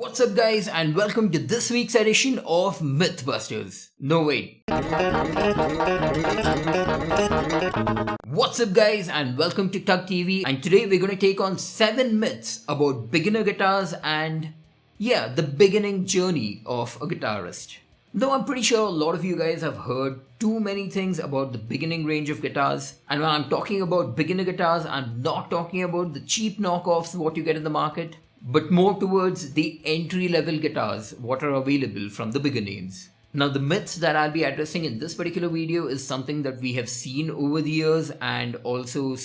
What's up guys and welcome to this week's edition of Mythbusters. No wait. What's up guys and welcome to TUGGtv, and today we're going to take on 7 myths about beginner guitars and the beginning journey of a guitarist. Though I'm pretty sure a lot of you guys have heard too many things about the beginning range of guitars, and when I'm talking about beginner guitars, I'm not talking about the cheap knockoffs what you get in the market, but more towards the entry-level guitars what are available from the bigger names. Now the myths that I'll be addressing in this particular video is something that we have seen over the years and also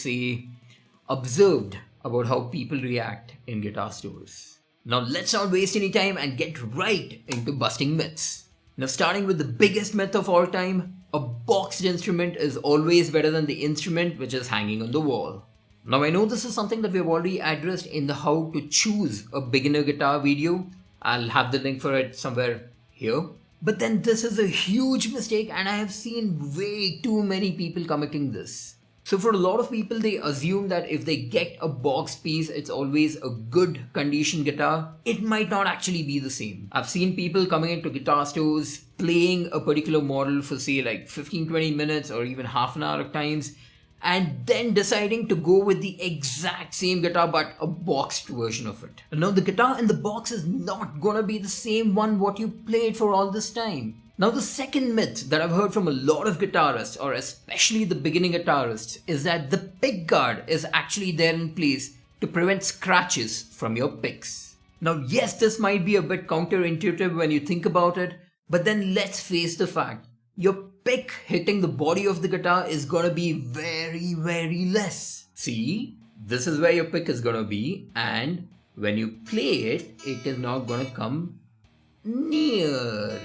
observed about how people react in guitar stores. Now let's not waste any time and get right into busting myths. Now starting with the biggest myth of all time, a boxed instrument is always better than the instrument which is hanging on the wall. Now I know this is something that we've already addressed in the how to choose a beginner guitar video. I'll have the link for it somewhere here. But then this is a huge mistake and I have seen way too many people committing this. So for a lot of people, they assume that if they get a boxed piece, it's always a good condition guitar. It might not actually be the same. I've seen people coming into guitar stores, playing a particular model for say like 15-20 minutes or even half an hour at times, and then deciding to go with the exact same guitar but a boxed version of it. Now the guitar in the box is not gonna be the same one what you played for all this time. Now the second myth that I've heard from a lot of guitarists, or especially the beginning guitarists, is that the pick guard is actually there in place to prevent scratches from your picks. Now yes, this might be a bit counterintuitive when you think about it, but then let's face the fact, your pick hitting the body of the guitar is gonna be very less. See, this is where your pick is gonna be, and when you play it, it is not gonna come near.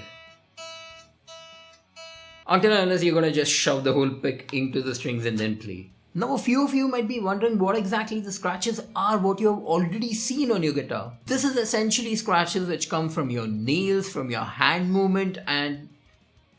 Until and unless you're gonna just shove the whole pick into the strings and then play. Now a few of you might be wondering what exactly the scratches are what you have already seen on your guitar. This is essentially scratches which come from your nails, from your hand movement, and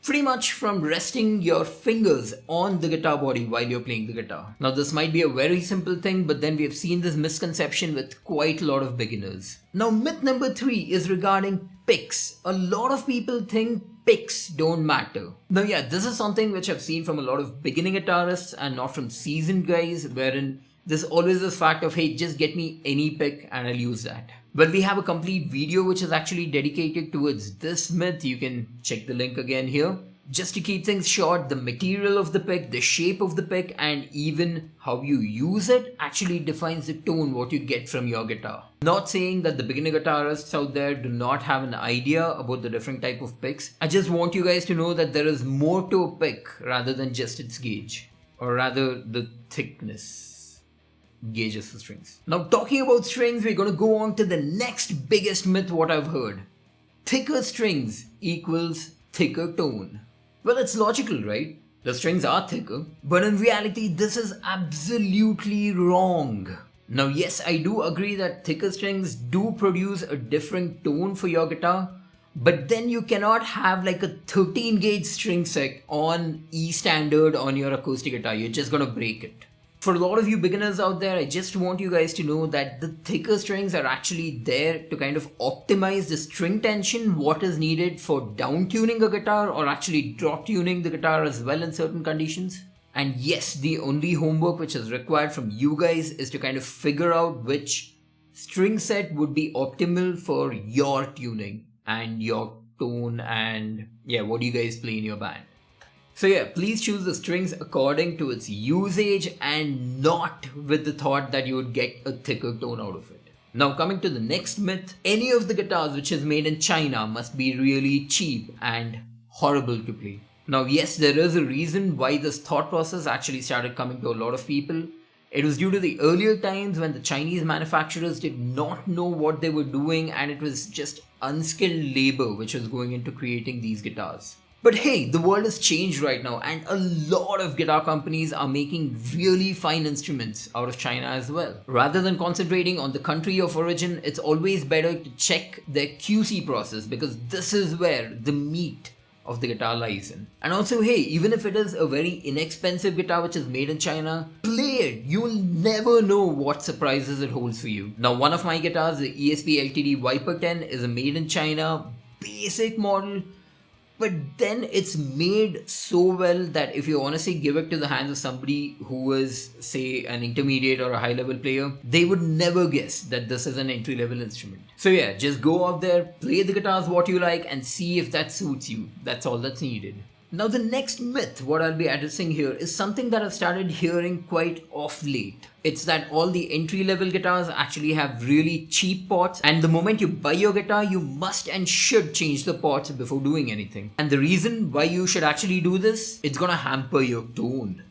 pretty much from resting your fingers on the guitar body while you're playing the guitar. Now this might be a very simple thing, but then we have seen this misconception with quite a lot of beginners. Now myth number 3 is regarding picks. A lot of people think picks don't matter. Now this is something which I've seen from a lot of beginning guitarists and not from seasoned guys, wherein there's always this fact of, hey, just get me any pick and I'll use that. Well, we have a complete video which is actually dedicated towards this myth. You can check the link again here. Just to keep things short, the material of the pick, the shape of the pick, and even how you use it actually defines the tone what you get from your guitar. Not saying that the beginner guitarists out there do not have an idea about the different type of picks. I just want you guys to know that there is more to a pick rather than just its gauge, or rather the thickness. Gauges for strings. Now talking about strings, we're gonna go on to the next biggest myth what I've heard. Thicker strings equals thicker tone. Well, it's logical, right? The strings are thicker, but in reality this is absolutely wrong. Now yes, I do agree that thicker strings do produce a different tone for your guitar, but then you cannot have like a 13 gauge string set on E standard on your acoustic guitar. You're just gonna break it. For a lot of you beginners out there, I just want you guys to know that the thicker strings are actually there to kind of optimize the string tension, what is needed for down tuning a guitar or actually drop tuning the guitar as well in certain conditions. And yes, the only homework which is required from you guys is to kind of figure out which string set would be optimal for your tuning and your tone and what do you guys play in your band. So please choose the strings according to its usage and not with the thought that you would get a thicker tone out of it. Now coming to the next myth, any of the guitars which is made in China must be really cheap and horrible to play. Now yes, there is a reason why this thought process actually started coming to a lot of people. It was due to the earlier times when the Chinese manufacturers did not know what they were doing, and it was just unskilled labor which was going into creating these guitars. But hey, the world has changed right now and a lot of guitar companies are making really fine instruments out of China as well. Rather than concentrating on the country of origin, it's always better to check their QC process, because this is where the meat of the guitar lies in. And also, hey, even if it is a very inexpensive guitar which is made in China, play it, you'll never know what surprises it holds for you. Now, one of my guitars, the ESP LTD Viper 10, is a made in China, basic model, but then it's made so well that if you honestly give it to the hands of somebody who is, say, an intermediate or a high level player, they would never guess that this is an entry level instrument. So yeah, just go out there, play the guitars what you like, and see if that suits you. That's all that's needed. Now the next myth, what I'll be addressing here, is something that I've started hearing quite off late. It's that all the entry level guitars actually have really cheap pots, and the moment you buy your guitar, you must and should change the pots before doing anything. And the reason why you should actually do this, it's gonna hamper your tone.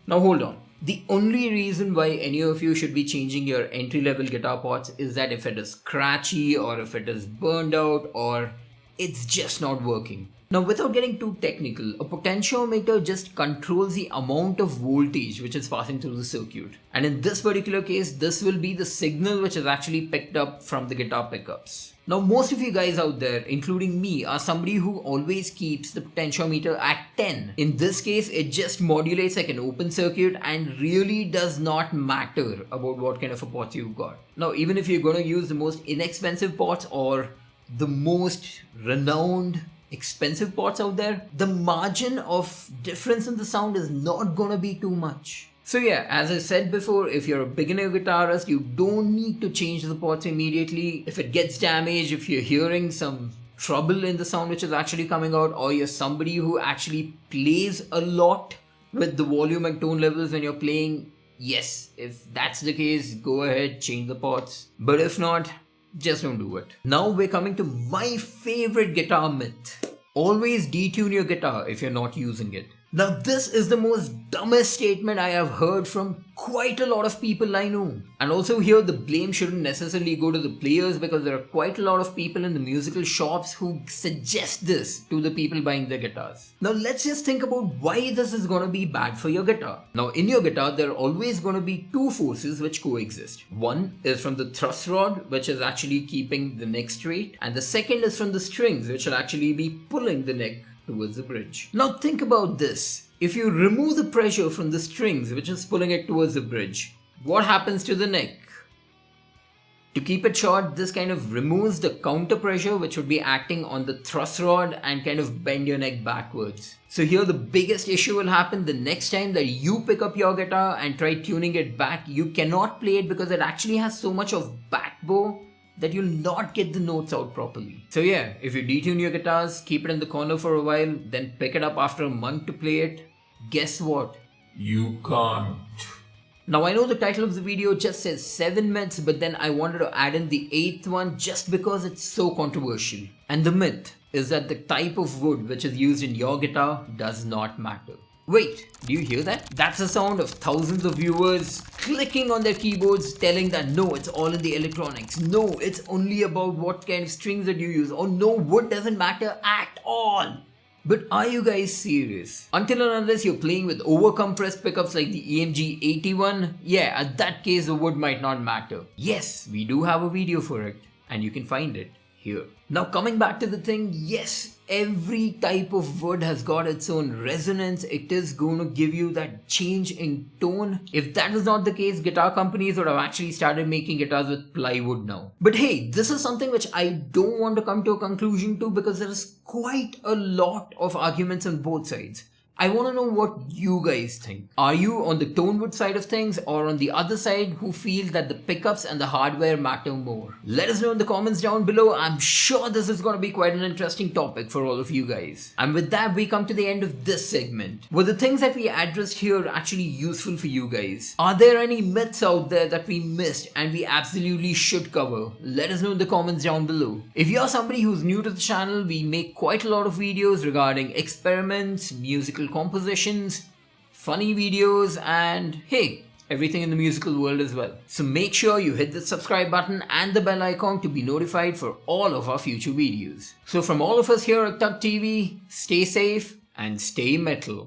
Now hold on. The only reason why any of you should be changing your entry level guitar pots is that if it is scratchy or if it is burned out or it's just not working. Now, without getting too technical, a potentiometer just controls the amount of voltage which is passing through the circuit. And in this particular case, this will be the signal which is actually picked up from the guitar pickups. Now, most of you guys out there, including me, are somebody who always keeps the potentiometer at 10. In this case, it just modulates like an open circuit and really does not matter about what kind of a pot you've got. Now, even if you're going to use the most inexpensive pots or the most renowned expensive pots out there, the margin of difference in the sound is not gonna be too much. So yeah, as I said before, if you're a beginner guitarist, you don't need to change the pots immediately. If it gets damaged, if you're hearing some trouble in the sound which is actually coming out, or you're somebody who actually plays a lot with the volume and tone levels when you're playing, yes, if that's the case, go ahead, change the pots. But if not, just don't do it. Now we're coming to my favorite guitar myth. Always detune your guitar if you're not using it. Now this is the most dumbest statement I have heard from quite a lot of people I know. And also here the blame shouldn't necessarily go to the players, because there are quite a lot of people in the musical shops who suggest this to the people buying their guitars. Now let's just think about why this is going to be bad for your guitar. Now in your guitar there are always going to be two forces which coexist. One is from the thrust rod, which is actually keeping the neck straight, and the second is from the strings, which will actually be pulling the neck towards the bridge. Now think about this. If you remove the pressure from the strings which is pulling it towards the bridge, what happens to the neck? To keep it short, this kind of removes the counter pressure which would be acting on the thrust rod and kind of bend your neck backwards. So here the biggest issue will happen the next time that you pick up your guitar and try tuning it back. You cannot play it because it actually has so much of back bow that you'll not get the notes out properly. So yeah, if you detune your guitars, keep it in the corner for a while, then pick it up after a month to play it, guess what? You can't. Now I know the title of the video just says 7 myths, but then I wanted to add in the 8th one just because it's so controversial. And the myth is that the type of wood which is used in your guitar does not matter. Wait, do you hear that? That's the sound of thousands of viewers clicking on their keyboards telling that no, it's all in the electronics. No, it's only about what kind of strings that you use. Or no, wood doesn't matter at all. But are you guys serious? Until and unless you're playing with overcompressed pickups like the EMG 81, yeah, at that case the wood might not matter. Yes, we do have a video for it, and you can find it here. Now coming back to the thing, yes, every type of wood has got its own resonance. It is going to give you that change in tone. If that was not the case, guitar companies would have actually started making guitars with plywood now. But hey, this is something which I don't want to come to a conclusion to, because there is quite a lot of arguments on both sides. I want to know what you guys think. Are you on the tone wood side of things, or on the other side who feel that the pickups and the hardware matter more? Let us know in the comments down below. I'm sure this is going to be quite an interesting topic for all of you guys. And with that, we come to the end of this segment. Were the things that we addressed here actually useful for you guys? Are there any myths out there that we missed and we absolutely should cover? Let us know in the comments down below. If you're somebody who's new to the channel, we make quite a lot of videos regarding experiments, musical compositions, funny videos, and hey, everything in the musical world as well. So make sure you hit the subscribe button and the bell icon to be notified for all of our future videos. So from all of us here at TUGGtv, stay safe and stay metal.